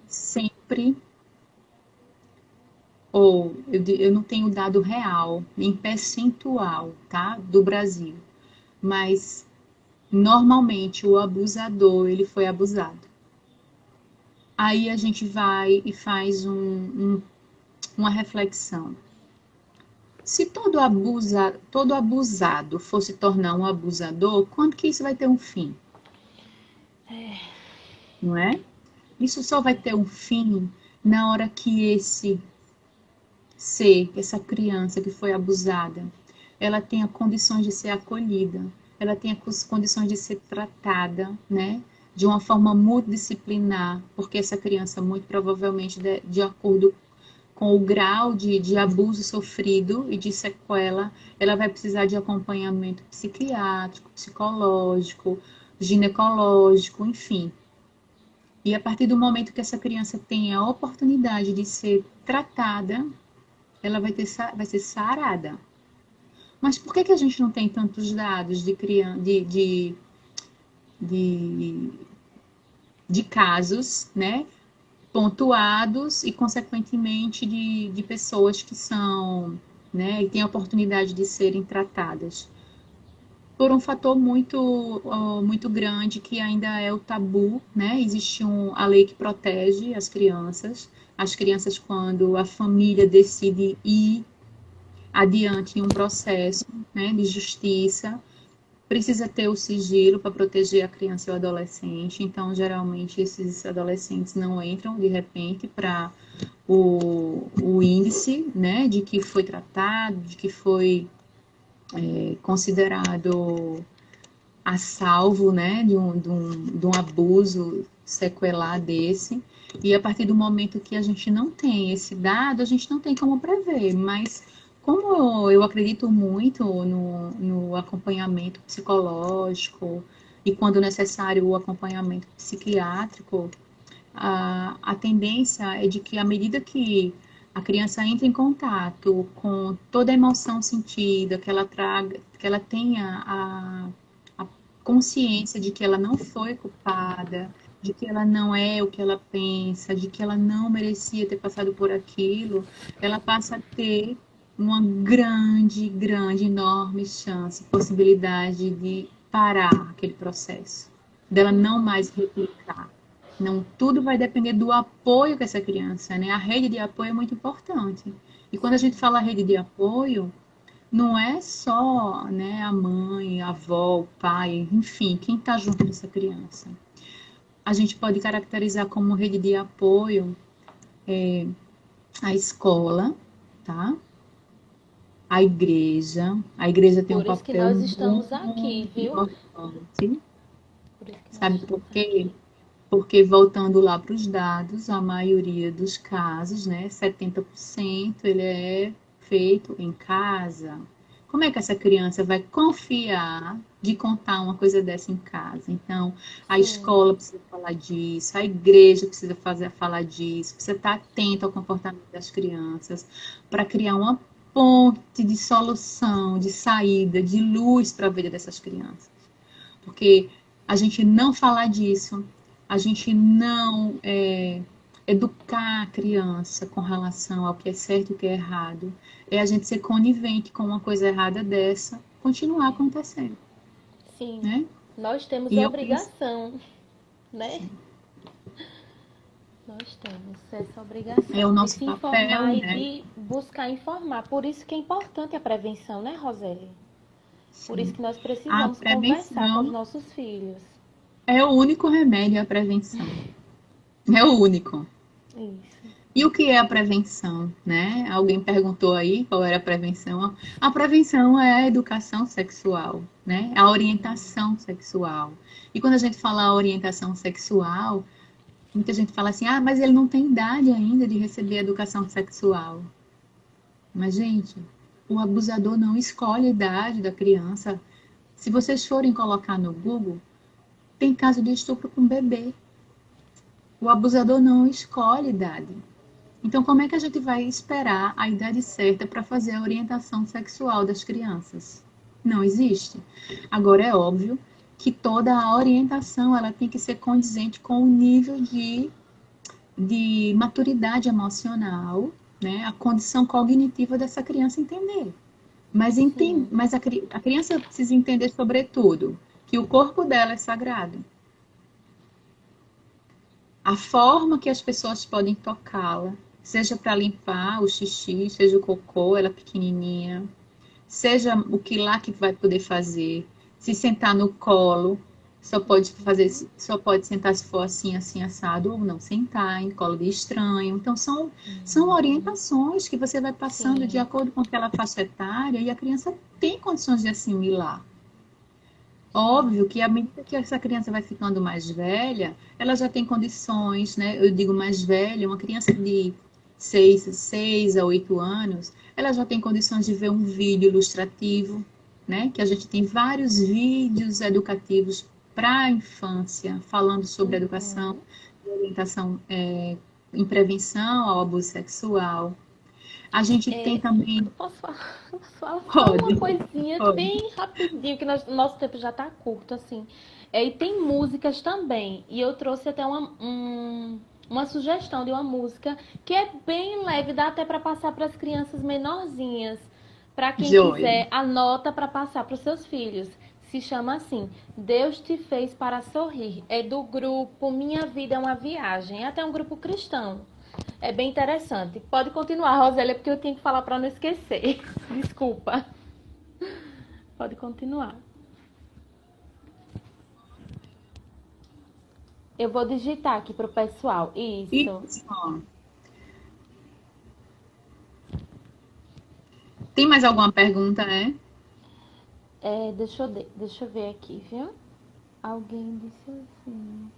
sempre, ou eu não tenho dado real, em percentual, tá? Do Brasil, mas normalmente o abusador, ele foi abusado. Aí a gente vai e faz uma reflexão. Se todo abusado fosse tornar um abusador, quando que isso vai ter um fim? Não é? Isso só vai ter um fim na hora que esse ser, essa criança que foi abusada, ela tenha condições de ser acolhida, ela tenha condições de ser tratada, né? De uma forma multidisciplinar, porque essa criança, muito provavelmente, de acordo com o grau de abuso sofrido e de sequela, ela vai precisar de acompanhamento psiquiátrico, psicológico, ginecológico, enfim. E a partir do momento que essa criança tem a oportunidade de ser tratada, ela vai ser sarada. Mas por que a gente não tem tantos dados de, de casos, né, pontuados e, consequentemente, de pessoas que são, né, e têm a oportunidade de serem tratadas? Por um fator muito grande que ainda é o tabu, né? Existe a lei que protege as crianças quando a família decide ir adiante em um processo, né, de justiça, precisa ter o sigilo para proteger a criança e o adolescente. Então, geralmente, esses adolescentes não entram de repente para o índice, né, de que foi tratado, de que foi considerado a salvo, né, de um abuso sequelar desse. E a partir do momento que a gente não tem esse dado, a gente não tem como prever. Mas como eu acredito muito no acompanhamento psicológico e, quando necessário, o acompanhamento psiquiátrico, a tendência é de que, à medida que a criança entra em contato com toda a emoção sentida, que ela tenha a consciência de que ela não foi culpada, de que ela não é o que ela pensa, de que ela não merecia ter passado por aquilo, ela passa a ter uma grande, enorme chance, possibilidade de parar aquele processo, dela não mais replicar. Não, tudo vai depender do apoio que essa criança, né? A rede de apoio é muito importante. E quando a gente fala rede de apoio, não é só, né, a mãe, a avó, o pai, enfim, quem está junto dessa criança. A gente pode caracterizar como rede de apoio a escola, tá? A igreja tem um Por isso que papel nós estamos aqui, muito viu? importante. Por isso que nós Sabe por estamos quê? aqui. Porque, voltando lá para os dados, a maioria dos casos, né, 70%, ele é feito em casa. Como é que essa criança vai confiar de contar uma coisa dessa em casa? Então, a Sim, escola precisa falar disso, a igreja precisa falar disso, precisa estar atento ao comportamento das crianças, para criar uma ponte de solução, de saída, de luz para a vida dessas crianças. Porque a gente não falar disso, a gente não educar a criança com relação ao que é certo e o que é errado, é a gente ser conivente com uma coisa errada dessa, continuar acontecendo, sim. né? Nós temos E a eu penso, obrigação, né? sim, Nós temos essa é o obrigação de nosso se papel, informar e né? de buscar informar. Por isso que é importante a prevenção, né, Roseli? Por isso Sim. que nós A precisamos conversar com os prevenção nossos filhos. é o único remédio à prevenção. É o único. Isso. E o que é a prevenção, né? Alguém perguntou aí qual era a prevenção. A prevenção é a educação sexual, né? A orientação sexual. E quando a gente fala orientação sexual, muita gente fala assim: "Ah, mas ele não tem idade ainda de receber educação sexual". Mas, gente, o abusador não escolhe a idade da criança. Se vocês forem colocar no Google, tem caso de estupro com bebê. O abusador não escolhe idade. Então, como é que a gente vai esperar a idade certa para fazer a orientação sexual das crianças? Não existe. Agora, é óbvio que toda a orientação ela tem que ser condizente com o nível de maturidade emocional, né? A condição cognitiva dessa criança entender. Mas, Sim. a criança precisa entender, sobretudo, que o corpo dela é sagrado. A forma que as pessoas podem tocá-la, seja para limpar o xixi, seja o cocô, ela pequenininha, seja o que lá que vai poder fazer, se sentar no colo, só pode sentar se for assim, assim, assado, ou não sentar em colo de estranho. Então, são orientações que você vai passando de Sim. acordo com aquela faixa etária e a criança tem condições de assimilar. Óbvio que à medida que essa criança vai ficando mais velha, ela já tem condições, né? Eu digo mais velha, uma criança de 6 a 8 anos, ela já tem condições de ver um vídeo ilustrativo, né? Que a gente tem vários vídeos educativos para a infância, falando sobre educação, Uhum. orientação em prevenção ao abuso sexual. A gente tem É, também. eu posso falar, posso falar só uma Pode, coisinha pode. bem rapidinho, que nosso tempo já tá curto, assim. E tem músicas também. E eu trouxe até uma sugestão de uma música que é bem leve, dá até para passar para as crianças menorzinhas. Para quem Joia. quiser, anota para passar para os seus filhos. Se chama assim, Deus te fez para sorrir. É do grupo Minha Vida é uma Viagem. É até um grupo cristão. É bem interessante. Pode continuar, Rosélia, porque eu tenho que falar para não esquecer. Desculpa. Pode continuar. Eu vou digitar aqui pro pessoal. Isso. Isso. Tem mais alguma pergunta, né? Deixa eu ver aqui, viu? Alguém disse assim.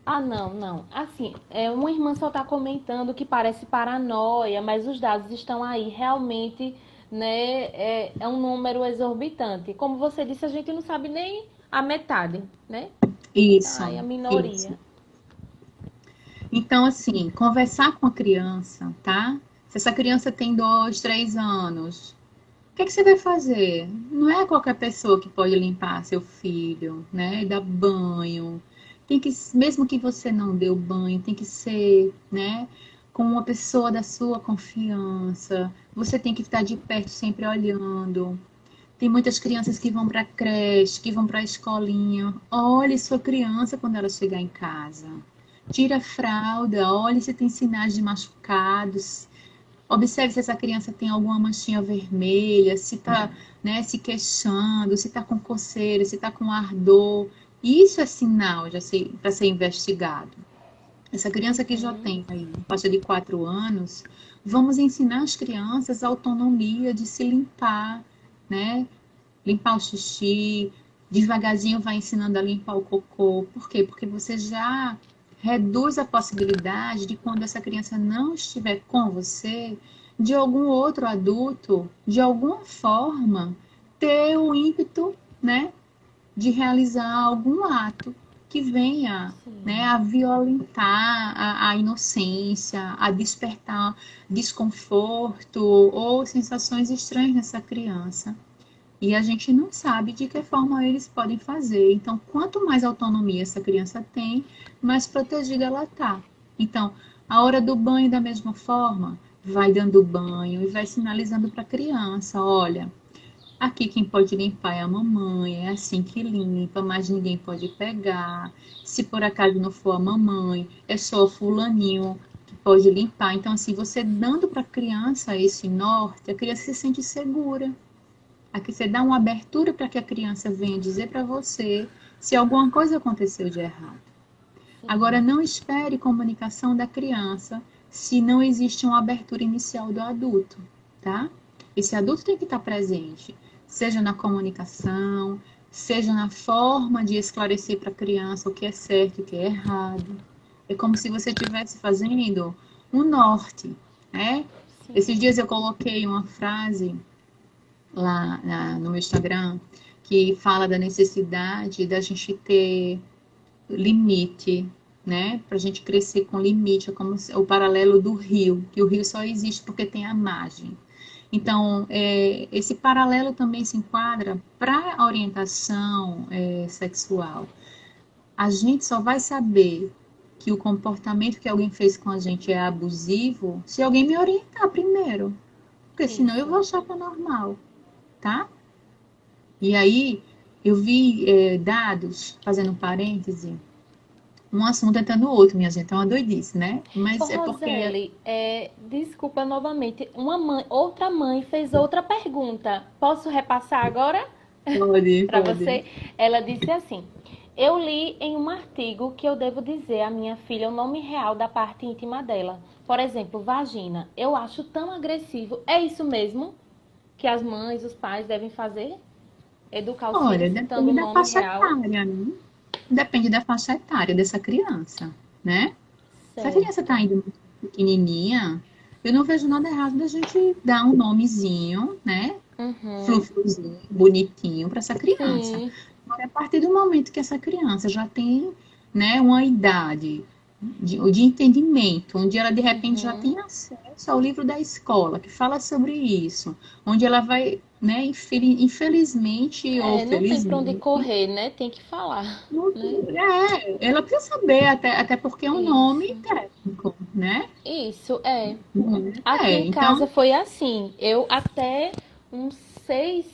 Ah, não, não. Assim, uma irmã só tá comentando que parece paranoia, mas os dados estão aí. Realmente, né, é um número exorbitante. Como você disse, a gente não sabe nem a metade, né? Tá Isso, aí a isso. minoria. Então, assim, conversar com a criança, tá? Se essa criança tem 2, 3 anos, o que é que você vai fazer? Não é qualquer pessoa que pode limpar seu filho, né? Dar banho. Tem que, mesmo que você não dê o banho, tem que ser, né? Com uma pessoa da sua confiança. Você tem que estar de perto sempre olhando. Tem muitas crianças que vão para a creche, que vão para a escolinha. Olhe sua criança quando ela chegar em casa. Tira a fralda, olhe se tem sinais de machucados. Observe se essa criança tem alguma manchinha vermelha, se está, né, se queixando, se está com coceira, se está com ardor. Isso é sinal para ser investigado. Essa criança que já Uhum. tem aí, faixa de 4 anos, vamos ensinar as crianças a autonomia de se limpar, né? Limpar o xixi, devagarzinho vai ensinando a limpar o cocô. Por quê? Porque você já reduz a possibilidade de quando essa criança não estiver com você, de algum outro adulto, de alguma forma, ter o ímpeto, né, de realizar algum ato que venha, né, Sim. a violentar a inocência, a despertar desconforto ou sensações estranhas nessa criança. E a gente não sabe de que forma eles podem fazer. Então, quanto mais autonomia essa criança tem, mais protegida ela está. Então, a hora do banho, da mesma forma, vai dando banho e vai sinalizando para a criança: olha, aqui quem pode limpar é a mamãe, é assim que limpa, mas ninguém pode pegar. Se por acaso não for a mamãe, é só o fulaninho que pode limpar. Então, assim, você dando para a criança esse norte, a criança se sente segura. Aqui você dá uma abertura para que a criança venha dizer para você se alguma coisa aconteceu de errado. Agora, Sim. não espere comunicação da criança se não existe uma abertura inicial do adulto, tá? Esse adulto tem que estar presente, seja na comunicação, seja na forma de esclarecer para a criança o que é certo e o que é errado. É como se você estivesse fazendo um norte, né? Esses Sim. dias eu coloquei uma frase no meu Instagram, que fala da necessidade da gente ter limite, né? Para a gente crescer com limite, é como o paralelo do rio, que o rio só existe porque tem a margem. Então, esse paralelo também se enquadra para a orientação sexual. A gente só vai saber que o comportamento que alguém fez com a gente é abusivo se alguém me orientar primeiro, porque senão eu vou Isso. achar que é normal, tá? E aí, eu vi dados, fazendo um parêntese, um assunto entrando no outro, minha gente, é uma doidice, né? Ô, Mas é porque Roseli, desculpa novamente. Outra mãe fez outra pergunta. Posso repassar agora pode, para pode. você? Ela disse assim: eu li em um artigo que eu devo dizer à minha filha o nome real da parte íntima dela. Por exemplo, vagina. Eu acho tão agressivo. É isso mesmo que as mães, os pais devem fazer? Educar os filhos Olha, citando depende o da nome faixa real? etária, né? Depende da faixa etária dessa criança, né? Se a criança está Certo. ainda muito pequenininha, eu não vejo nada errado da gente dar um nomezinho, né? Uhum. Frufruzinho, bonitinho para essa criança. Sim. Agora, a partir do momento que essa criança já tem, né, uma idade de entendimento, onde ela de repente já Uhum. tem acesso ao livro da escola que fala sobre isso, onde ela vai, né, infelizmente ou Não tem para onde felizmente, correr, né? Tem que falar, né? ela precisa saber, até porque é um nome Isso. técnico, né? Isso, é. Aqui É, em casa então, foi assim. Eu até uns 6,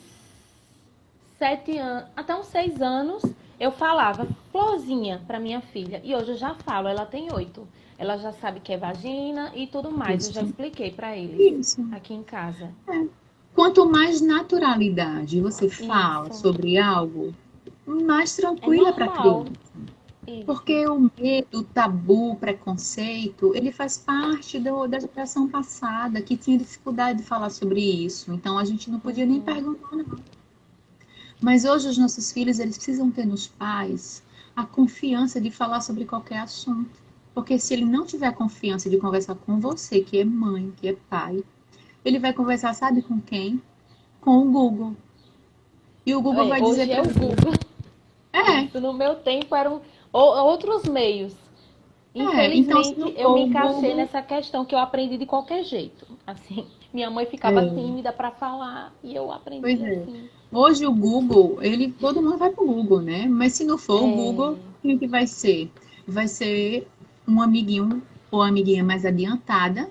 7 anos, até uns 6 anos, eu falava florzinha para minha filha. E hoje eu já falo, ela tem 8. Ela já sabe que é vagina e tudo mais. Eu já isso, expliquei para eles isso. aqui em casa. Quanto mais naturalidade você fala Isso. sobre algo, mais É tranquila para a normal. criança. Isso. Porque o medo, o tabu, o preconceito, ele faz parte da geração passada, que tinha dificuldade de falar sobre isso. Então, a gente não podia nem Uhum. perguntar, não. Mas hoje, os nossos filhos, eles precisam ter nos pais a confiança de falar sobre qualquer assunto. Porque se ele não tiver a confiança de conversar com você, que é mãe, que é pai, ele vai conversar, sabe com quem? Com o Google. E o Google vai dizer Hoje é para o ele: Google. é, Isso no meu tempo eram outros meios. então se Infelizmente, não eu me for o encaixei Google, nessa questão que eu aprendi de qualquer jeito. Assim, minha mãe ficava é, tímida para falar e eu aprendi pois é. assim. Hoje o Google, todo mundo vai para o Google, né? Mas se não for o Google, É, quem que vai ser? Vai ser um amiguinho ou amiguinha mais adiantada,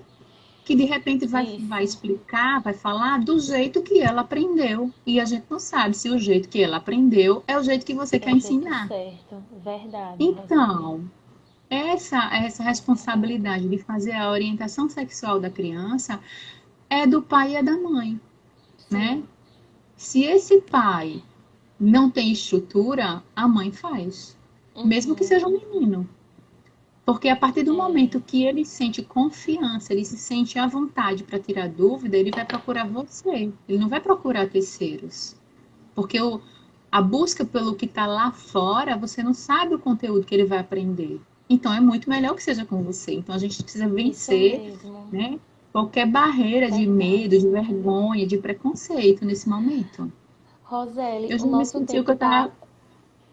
que de repente vai isso. explicar, vai falar do jeito que ela aprendeu. E a gente não sabe se o jeito que ela aprendeu é o jeito que você É quer o jeito ensinar. certo. Verdade, Roseli. Então, essa responsabilidade de fazer a orientação sexual da criança é do pai e é da mãe, né? Sim. Se esse pai não tem estrutura, a mãe faz, mesmo que Uhum. seja um menino. Porque a partir do É, momento que ele sente confiança, ele se sente à vontade para tirar dúvida, ele vai procurar você. Ele não vai procurar terceiros. Porque a busca pelo que está lá fora, você não sabe o conteúdo que ele vai aprender. Então é muito melhor que seja com você. Então a gente precisa isso vencer, mesmo. né, qualquer barreira de medo, Verdade. de vergonha, de preconceito nesse momento. Roseli, Eu o já me nosso senti o que tempo eu tá. estava.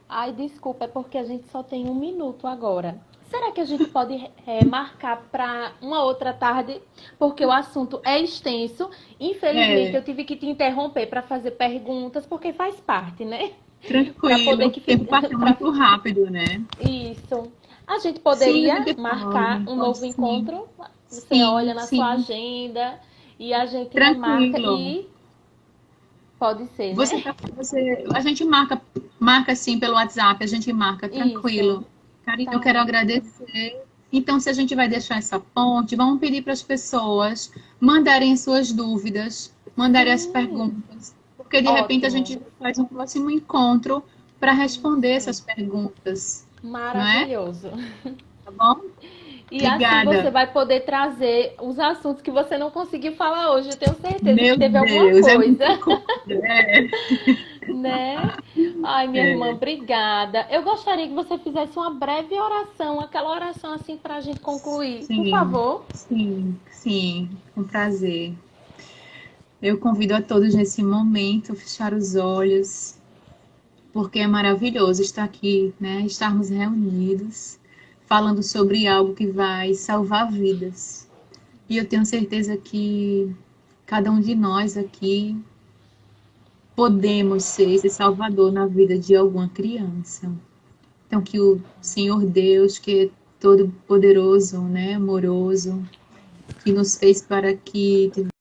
Ai, desculpa, é porque a gente só tem 1 minuto agora. Será que a gente pode marcar para uma outra tarde? Porque o assunto é extenso. Infelizmente, É, eu tive que te interromper para fazer perguntas, porque faz parte, né? Para tranquilo, poder o que tempo fique. passa muito rápido, né? Isso. A gente Sim, a poderia gente marcar um pode novo sim. encontro. Você olha Sim, na sua sim, agenda e a gente remarca tranquilo. e pode ser, né? A gente marca assim pelo WhatsApp, a gente marca Isso. tranquilo. Karine, eu Tá quero ótimo. agradecer. Então, se a gente vai deixar essa ponte, vamos pedir para as pessoas mandarem suas dúvidas, mandarem as Sim. perguntas, porque de repente a Ótimo. gente faz um próximo encontro para responder Isso. essas perguntas, não é? Maravilhoso. Tá bom? E assim você Obrigada. vai poder trazer os assuntos que você não conseguiu falar hoje. Eu tenho certeza que Meu teve alguma Deus, é coisa, muita coisa. né? Ai, minha irmã, É, obrigada. Eu gostaria que você fizesse uma breve oração, aquela oração assim para a gente concluir. Por sim, favor. sim, sim, com prazer. Eu convido a todos nesse momento a fechar os olhos, porque é maravilhoso estar aqui, né? Estarmos reunidos, falando sobre algo que vai salvar vidas. E eu tenho certeza que cada um de nós aqui podemos ser esse salvador na vida de alguma criança. Então, que o Senhor Deus, que é todo poderoso, né, amoroso, que nos fez para que